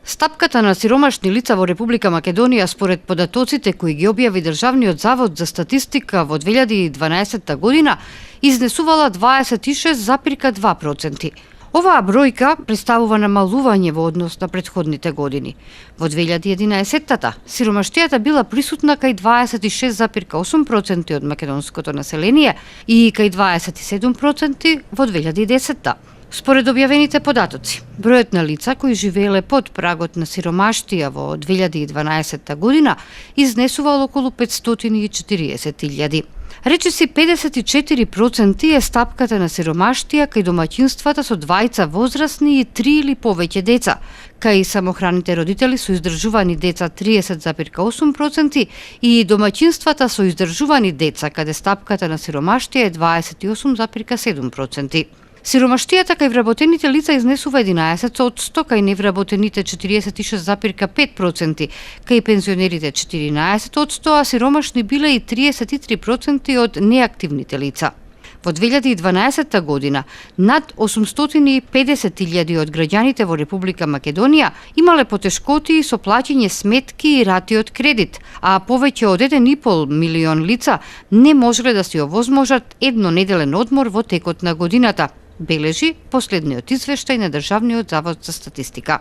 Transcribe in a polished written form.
Стапката на сиромашни лица во Република Македонија според податоците кои ги објави Државниот завод за статистика во 2012 година изнесувала 26,2%. Оваа бројка представува намалување во однос на претходните години. Во 2011-та сиромаштијата била присутна кај 26,8% од македонското население и кај 27% во 2010-та. Според објавените податоци, бројот на лица кои живееле под прагот на сиромаштија во 2012 година изнесувал околу 540.000. Речиси 54% е стапката на сиромаштија кај домаќинствата со двајца возрастни и 3 или повеќе деца, кај самохраните родители со издржувани деца 30,8% и домаќинствата со издржувани деца каде стапката на сиромаштија е 28,7%. Сиромаштијата кај вработените лица изнесува 11%, кај невработените 46,5%, кај пензионерите 14%, а сиромашни биле и 33% од неактивните лица. Во 2012 година над 850.000 од граѓаните во Република Македонија имале потешкоти со плаќање сметки и рати од кредит, а повеќе од 1,5 милион лица не можеле да си овозможат еднонеделен одмор во текот на годината, бележи последниот извештај на Државниот завод за статистика.